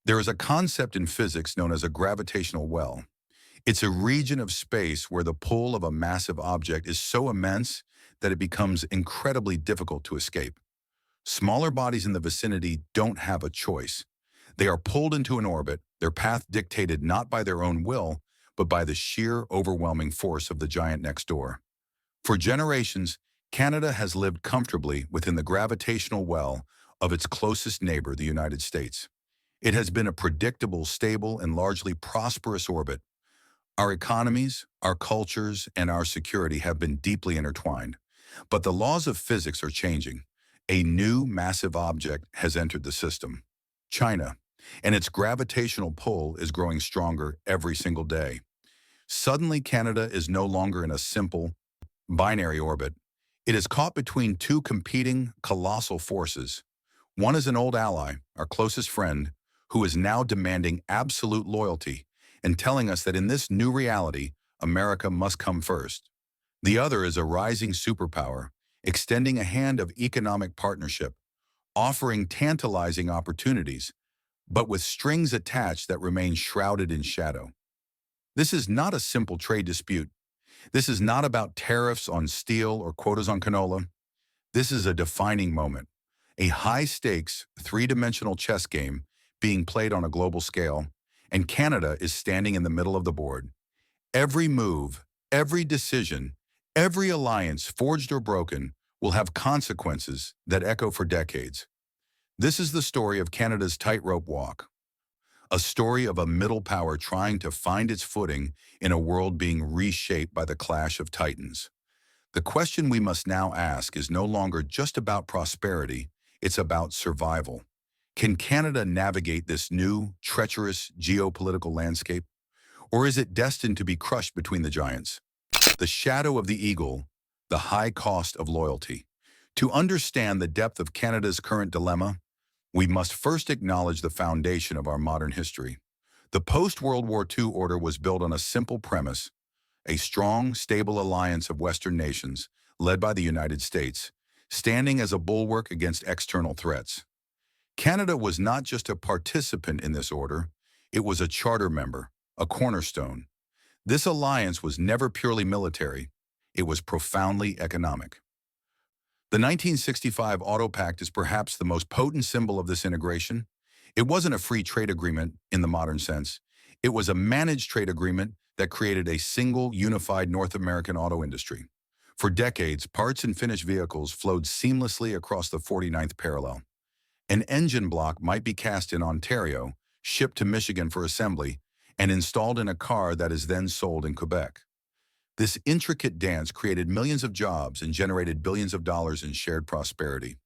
There is a concept in physics known as a gravitational well. It's a region of space where the pull of a massive object is so immense that it becomes incredibly difficult to escape. Smaller bodies in the vicinity don't have a choice. They are pulled into an orbit, their path dictated not by their own will, but by the sheer overwhelming force of the giant next door. For generations, Canada has lived comfortably within the gravitational well of its closest neighbor, the United States. It has been a predictable, stable, and largely prosperous orbit. Our economies, our cultures, and our security have been deeply intertwined. But the laws of physics are changing. A new massive object has entered the system, China, and its gravitational pull is growing stronger every single day. Suddenly, Canada is no longer in a simple, binary orbit. It is caught between two competing, colossal forces. One is an old ally, our closest friend, who is now demanding absolute loyalty and telling us that in this new reality, America must come first. The other is a rising superpower, extending a hand of economic partnership, offering tantalizing opportunities, but with strings attached that remain shrouded in shadow. This is not a simple trade dispute. This is not about tariffs on steel or quotas on canola. This is a defining moment, a high-stakes, three-dimensional chess game being played on a global scale, and Canada is standing in the middle of the board. Every move, every decision, every alliance, forged or broken, will have consequences that echo for decades. This is the story of Canada's tightrope walk, a story of a middle power trying to find its footing in a world being reshaped by the clash of titans. The question we must now ask is no longer just about prosperity, it's about survival. Can Canada navigate this new, treacherous geopolitical landscape? Or is it destined to be crushed between the giants? The shadow of the eagle, the high cost of loyalty. To understand the depth of Canada's current dilemma, we must first acknowledge the foundation of our modern history. The post-World War II order was built on a simple premise: a strong, stable alliance of Western nations, led by the United States, standing as a bulwark against external threats. Canada was not just a participant in this order, it was a charter member, a cornerstone. This alliance was never purely military, it was profoundly economic. The 1965 Auto Pact is perhaps the most potent symbol of this integration. It wasn't a free trade agreement in the modern sense. It was a managed trade agreement that created a single, unified North American auto industry. For decades, parts and finished vehicles flowed seamlessly across the 49th parallel. An engine block might be cast in Ontario, shipped to Michigan for assembly, and installed in a car that is then sold in Quebec. This intricate dance created millions of jobs and generated billions of dollars in shared prosperity.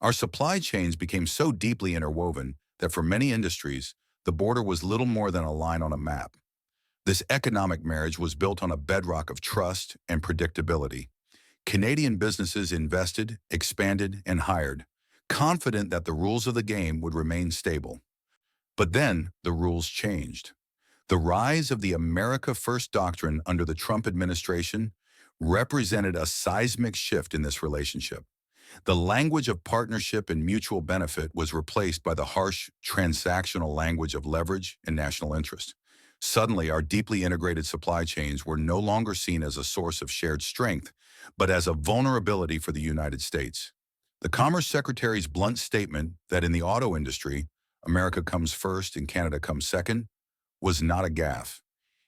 Our supply chains became so deeply interwoven that for many industries, the border was little more than a line on a map. This economic marriage was built on a bedrock of trust and predictability. Canadian businesses invested, expanded, and hired, confident that the rules of the game would remain stable. But then the rules changed. The rise of the America First doctrine under the Trump administration represented a seismic shift in this relationship. The language of partnership and mutual benefit was replaced by the harsh, transactional language of leverage and national interest. Suddenly, our deeply integrated supply chains were no longer seen as a source of shared strength, but as a vulnerability for the United States. The Commerce Secretary's blunt statement that in the auto industry, America comes first and Canada comes second, was not a gaffe.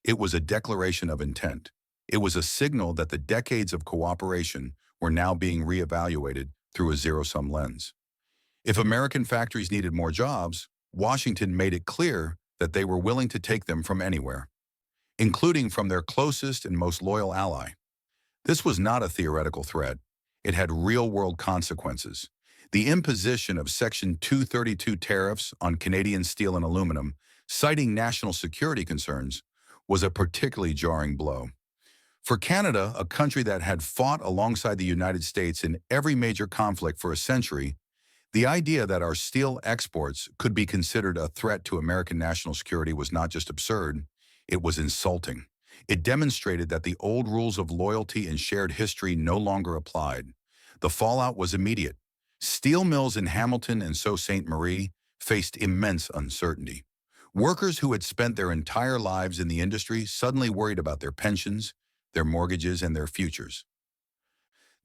It was a declaration of intent. It was a signal that the decades of cooperation were now being reevaluated through a zero-sum lens. If American factories needed more jobs, Washington made it clear that they were willing to take them from anywhere, including from their closest and most loyal ally. This was not a theoretical threat. It had real-world consequences. The imposition of Section 232 tariffs on Canadian steel and aluminum, citing national security concerns, was a particularly jarring blow. For Canada, a country that had fought alongside the United States in every major conflict for a century, the idea that our steel exports could be considered a threat to American national security was not just absurd, it was insulting. It demonstrated that the old rules of loyalty and shared history no longer applied. The fallout was immediate. Steel mills in Hamilton and Sault Ste. Marie faced immense uncertainty. Workers who had spent their entire lives in the industry suddenly worried about their pensions, their mortgages, and their futures.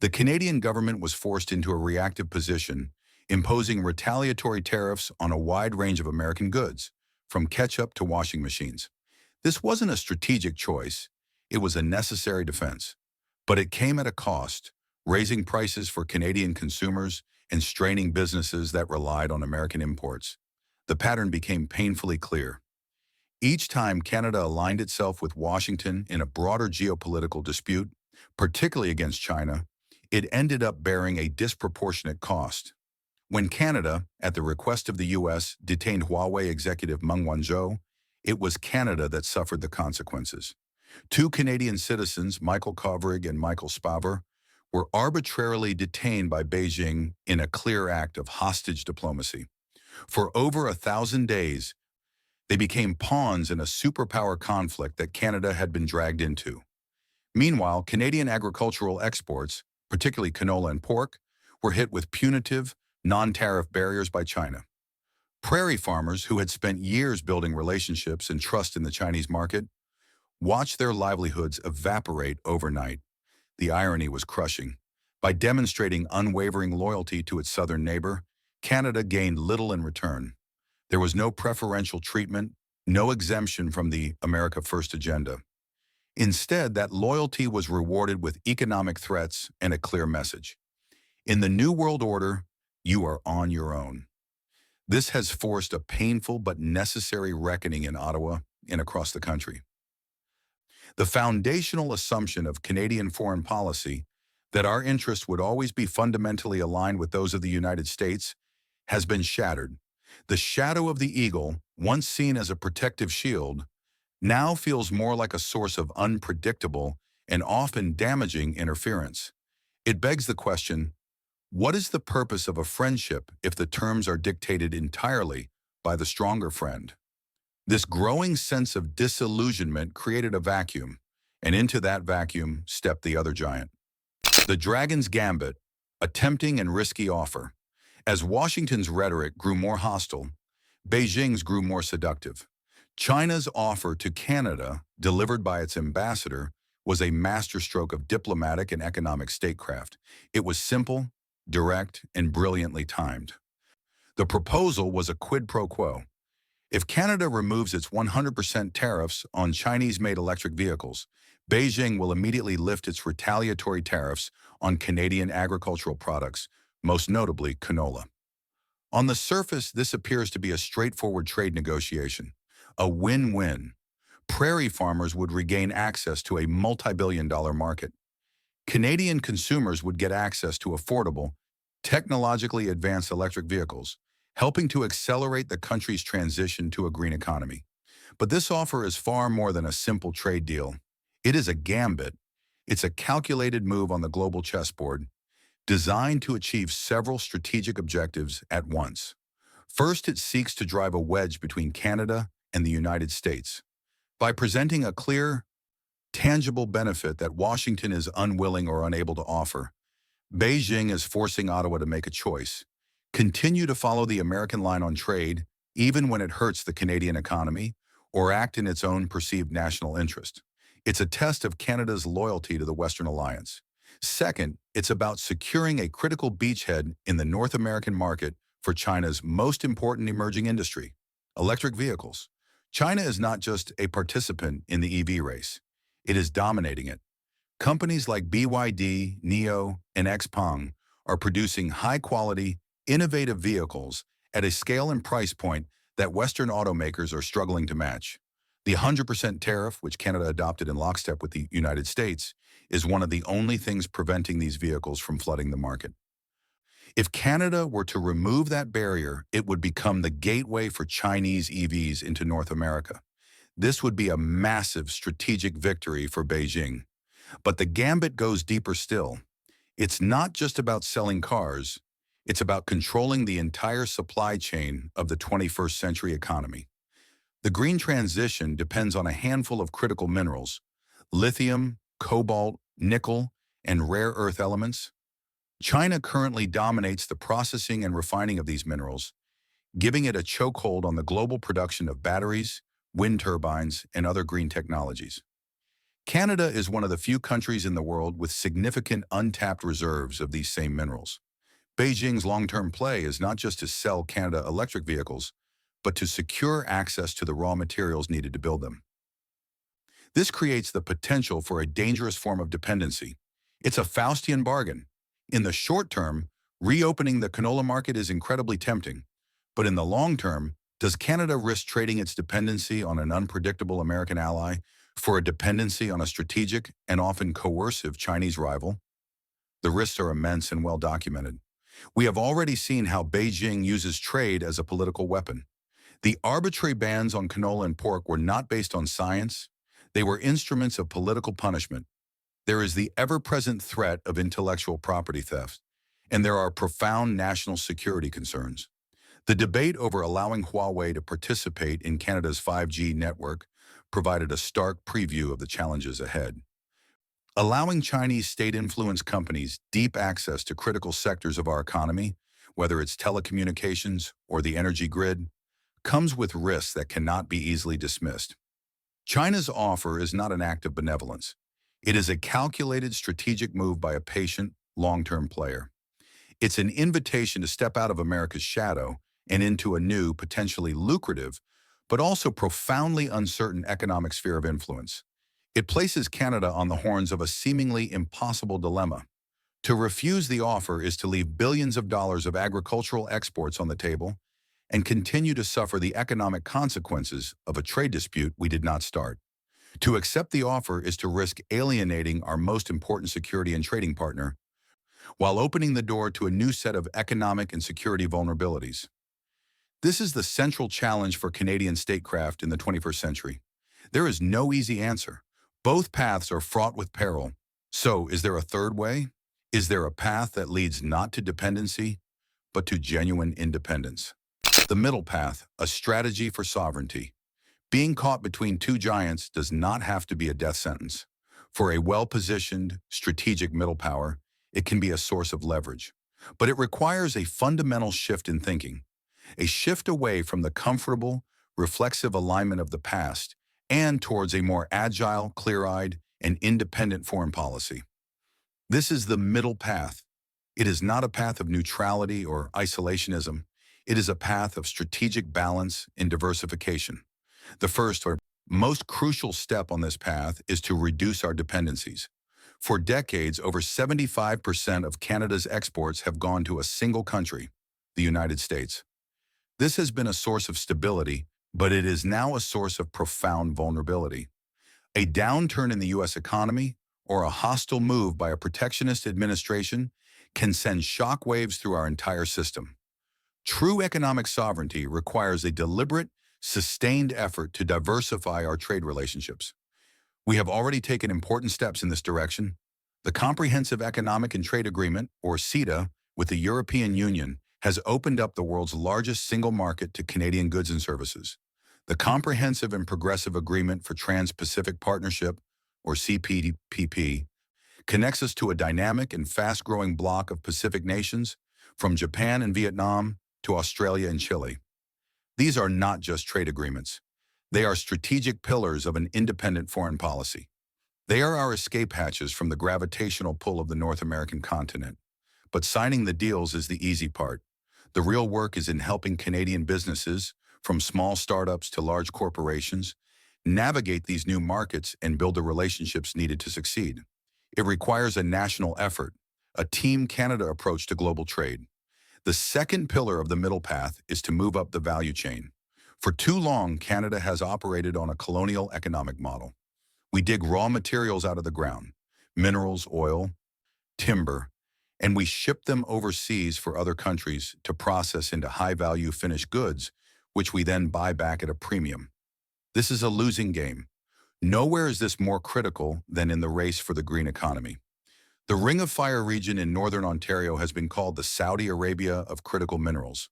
The Canadian government was forced into a reactive position, imposing retaliatory tariffs on a wide range of American goods, from ketchup to washing machines. This wasn't a strategic choice, it was a necessary defense. But it came at a cost, raising prices for Canadian consumers and straining businesses that relied on American imports. The pattern became painfully clear. Each time Canada aligned itself with Washington in a broader geopolitical dispute, particularly against China, it ended up bearing a disproportionate cost. When Canada, at the request of the U.S., detained Huawei executive Meng Wanzhou, it was Canada that suffered the consequences. Two Canadian citizens, Michael Kovrig and Michael Spavor, were arbitrarily detained by Beijing in a clear act of hostage diplomacy. For over 1,000 days, they became pawns in a superpower conflict that Canada had been dragged into. Meanwhile, Canadian agricultural exports, particularly canola and pork, were hit with punitive, non-tariff barriers by China. Prairie farmers who had spent years building relationships and trust in the Chinese market watched their livelihoods evaporate overnight. The irony was crushing. By demonstrating unwavering loyalty to its southern neighbor, Canada gained little in return. There was no preferential treatment, no exemption from the America First agenda. Instead, that loyalty was rewarded with economic threats and a clear message. In the New World Order, you are on your own. This has forced a painful but necessary reckoning in Ottawa and across the country. The foundational assumption of Canadian foreign policy, that our interests would always be fundamentally aligned with those of the United States, has been shattered. The shadow of the eagle, once seen as a protective shield, now feels more like a source of unpredictable and often damaging interference. It begs the question, what is the purpose of a friendship if the terms are dictated entirely by the stronger friend? This growing sense of disillusionment created a vacuum, and into that vacuum stepped the other giant. The Dragon's Gambit, a tempting and risky offer. As Washington's rhetoric grew more hostile, Beijing's grew more seductive. China's offer to Canada, delivered by its ambassador, was a masterstroke of diplomatic and economic statecraft. It was simple, direct, and brilliantly timed. The proposal was a quid pro quo. If Canada removes its 100% tariffs on Chinese-made electric vehicles, Beijing will immediately lift its retaliatory tariffs on Canadian agricultural products, most notably canola. On the surface, this appears to be a straightforward trade negotiation, a win-win. Prairie farmers would regain access to a multi-billion-dollar market. Canadian consumers would get access to affordable, technologically advanced electric vehicles, helping to accelerate the country's transition to a green economy. But this offer is far more than a simple trade deal. It is a gambit. It's a calculated move on the global chessboard, designed to achieve several strategic objectives at once. First, it seeks to drive a wedge between Canada and the United States. By presenting a clear, tangible benefit that Washington is unwilling or unable to offer, Beijing is forcing Ottawa to make a choice. Continue to follow the American line on trade, even when it hurts the Canadian economy, or act in its own perceived national interest. It's a test of Canada's loyalty to the Western Alliance. Second, it's about securing a critical beachhead in the North American market for China's most important emerging industry, electric vehicles. China is not just a participant in the EV race. It is dominating it. Companies like BYD, NIO, and XPeng are producing high-quality, innovative vehicles at a scale and price point that Western automakers are struggling to match. The 100% tariff, which Canada adopted in lockstep with the United States, is one of the only things preventing these vehicles from flooding the market. If Canada were to remove that barrier, it would become the gateway for Chinese EVs into North America. This would be a massive strategic victory for Beijing. But the gambit goes deeper still. It's not just about selling cars, it's about controlling the entire supply chain of the 21st century economy. The green transition depends on a handful of critical minerals: lithium, cobalt, nickel, and rare earth elements. China currently dominates the processing and refining of these minerals, giving it a chokehold on the global production of batteries, wind turbines, and other green technologies. Canada is one of the few countries in the world with significant untapped reserves of these same minerals. Beijing's long-term play is not just to sell Canada electric vehicles, but to secure access to the raw materials needed to build them. This creates the potential for a dangerous form of dependency. It's a Faustian bargain. In the short term, reopening the canola market is incredibly tempting. But in the long term, does Canada risk trading its dependency on an unpredictable American ally for a dependency on a strategic and often coercive Chinese rival? The risks are immense and well documented. We have already seen how Beijing uses trade as a political weapon. The arbitrary bans on canola and pork were not based on science. They were instruments of political punishment. There is the ever-present threat of intellectual property theft, and there are profound national security concerns. The debate over allowing Huawei to participate in Canada's 5G network provided a stark preview of the challenges ahead. Allowing Chinese state-influenced companies deep access to critical sectors of our economy, whether it's telecommunications or the energy grid, comes with risks that cannot be easily dismissed. China's offer is not an act of benevolence. It is a calculated strategic move by a patient, long-term player. It's an invitation to step out of America's shadow and into a new, potentially lucrative, but also profoundly uncertain economic sphere of influence. It places Canada on the horns of a seemingly impossible dilemma. To refuse the offer is to leave billions of dollars of agricultural exports on the table and continue to suffer the economic consequences of a trade dispute we did not start. To accept the offer is to risk alienating our most important security and trading partner, while opening the door to a new set of economic and security vulnerabilities. This is the central challenge for Canadian statecraft in the 21st century. There is no easy answer. Both paths are fraught with peril. So, is there a third way? Is there a path that leads not to dependency, but to genuine independence? The middle path, a strategy for sovereignty. Being caught between two giants does not have to be a death sentence. For a well-positioned, strategic middle power, it can be a source of leverage. But it requires a fundamental shift in thinking, a shift away from the comfortable, reflexive alignment of the past and towards a more agile, clear-eyed, and independent foreign policy. This is the middle path. It is not a path of neutrality or isolationism. It is a path of strategic balance and diversification. The first or most crucial step on this path is to reduce our dependencies. For decades, over 75% of Canada's exports have gone to a single country, the United States. This has been a source of stability, but it is now a source of profound vulnerability. A downturn in the U.S. economy or a hostile move by a protectionist administration can send shockwaves through our entire system. True economic sovereignty requires a deliberate, sustained effort to diversify our trade relationships. We have already taken important steps in this direction. The Comprehensive Economic and Trade Agreement, or CETA, with the European Union has opened up the world's largest single market to Canadian goods and services. The Comprehensive and Progressive Agreement for Trans-Pacific Partnership, or CPTPP, connects us to a dynamic and fast-growing bloc of Pacific nations, from Japan and Vietnam to Australia and Chile. These are not just trade agreements. They are strategic pillars of an independent foreign policy. They are our escape hatches from the gravitational pull of the North American continent. But signing the deals is the easy part. The real work is in helping Canadian businesses, from small startups to large corporations, navigate these new markets and build the relationships needed to succeed. It requires a national effort, a Team Canada approach to global trade. The second pillar of the middle path is to move up the value chain. For too long, Canada has operated on a colonial economic model. We dig raw materials out of the ground, minerals, oil, timber, and we ship them overseas for other countries to process into high-value finished goods, which we then buy back at a premium. This is a losing game. Nowhere is this more critical than in the race for the green economy. The Ring of Fire region in northern Ontario has been called the Saudi Arabia of critical minerals.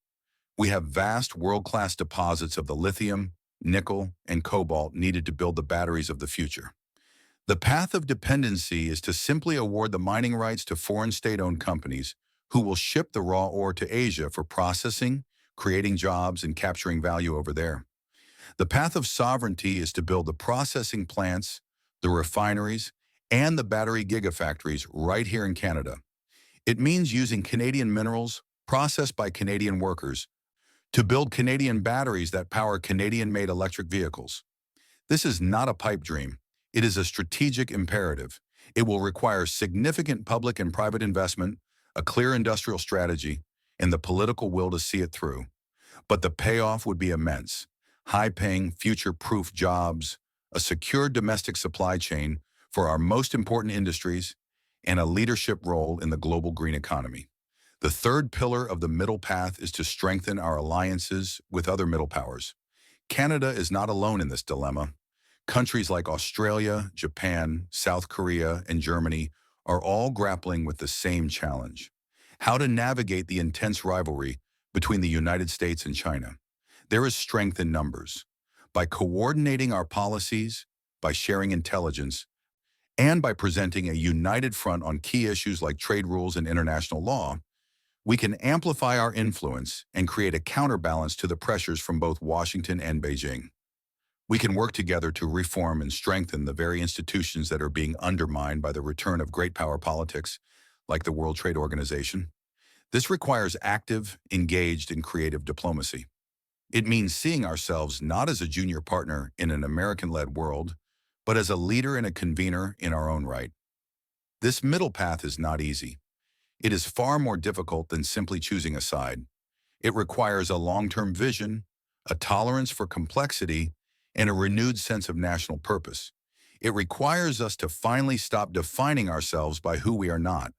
We have vast world-class deposits of the lithium, nickel, and cobalt needed to build the batteries of the future. The path of dependency is to simply award the mining rights to foreign state-owned companies who will ship the raw ore to Asia for processing, creating jobs and capturing value over there. The path of sovereignty is to build the processing plants, the refineries, and the battery gigafactories right here in Canada. It means using Canadian minerals processed by Canadian workers to build Canadian batteries that power Canadian-made electric vehicles. This is not a pipe dream. It is a strategic imperative. It will require significant public and private investment, a clear industrial strategy, and the political will to see it through. But the payoff would be immense. High-paying, future-proof jobs, a secure domestic supply chain for our most important industries, and a leadership role in the global green economy. The third pillar of the middle path is to strengthen our alliances with other middle powers. Canada is not alone in this dilemma. Countries like Australia, Japan, South Korea, and Germany are all grappling with the same challenge: how to navigate the intense rivalry between the United States and China. There is strength in numbers. By coordinating our policies, by sharing intelligence, and by presenting a united front on key issues like trade rules and international law, we can amplify our influence and create a counterbalance to the pressures from both Washington and Beijing. We can work together to reform and strengthen the very institutions that are being undermined by the return of great power politics, like the World Trade Organization. This requires active, engaged, and creative diplomacy. It means seeing ourselves not as a junior partner in an American-led world, but as a leader and a convener in our own right. This middle path is not easy. It is far more difficult than simply choosing a side. It requires a long-term vision, a tolerance for complexity, and a renewed sense of national purpose. It requires us to finally stop defining ourselves by who we are not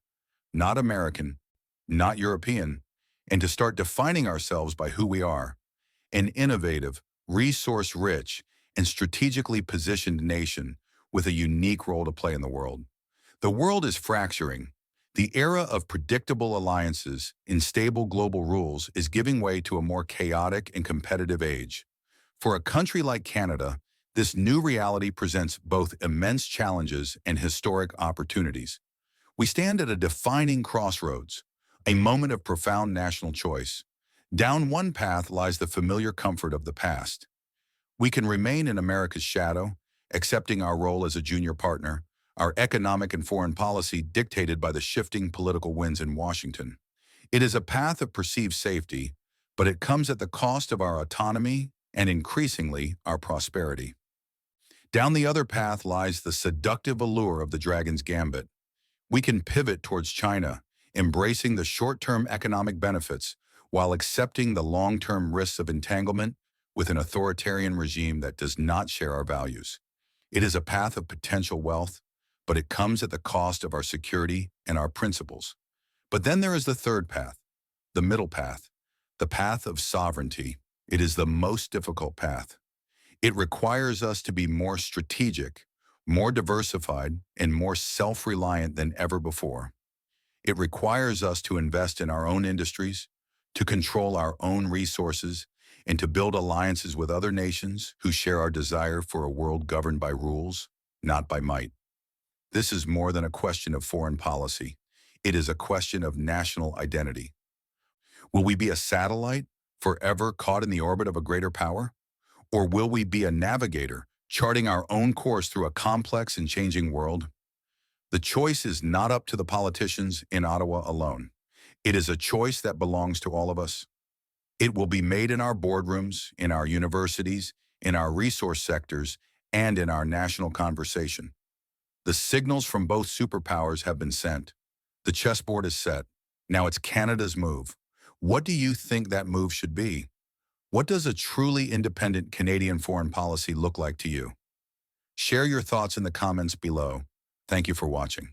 American, not European, and to start defining ourselves by who we are: an innovative, resource-rich, and strategically positioned nation with a unique role to play in the world. The world is fracturing. The era of predictable alliances and stable global rules is giving way to a more chaotic and competitive age. For a country like Canada, this new reality presents both immense challenges and historic opportunities. We stand at a defining crossroads, a moment of profound national choice. Down one path lies the familiar comfort of the past. We can remain in America's shadow, accepting our role as a junior partner, our economic and foreign policy dictated by the shifting political winds in Washington. It is a path of perceived safety, but it comes at the cost of our autonomy and increasingly our prosperity. Down the other path lies the seductive allure of the Dragon's Gambit. We can pivot towards China, embracing the short-term economic benefits while accepting the long-term risks of entanglement with an authoritarian regime that does not share our values. It is a path of potential wealth, but it comes at the cost of our security and our principles. But then there is the third path, the middle path, the path of sovereignty. It is the most difficult path. It requires us to be more strategic, more diversified, and more self-reliant than ever before. It requires us to invest in our own industries, to control our own resources, and to build alliances with other nations who share our desire for a world governed by rules, not by might. This is more than a question of foreign policy. It is a question of national identity. Will we be a satellite, forever caught in the orbit of a greater power? Or will we be a navigator, charting our own course through a complex and changing world? The choice is not up to the politicians in Ottawa alone. It is a choice that belongs to all of us. It will be made in our boardrooms, in our universities, in our resource sectors, and in our national conversation. The signals from both superpowers have been sent. The chessboard is set. Now it's Canada's move. What do you think that move should be? What does a truly independent Canadian foreign policy look like to you? Share your thoughts in the comments below. Thank you for watching.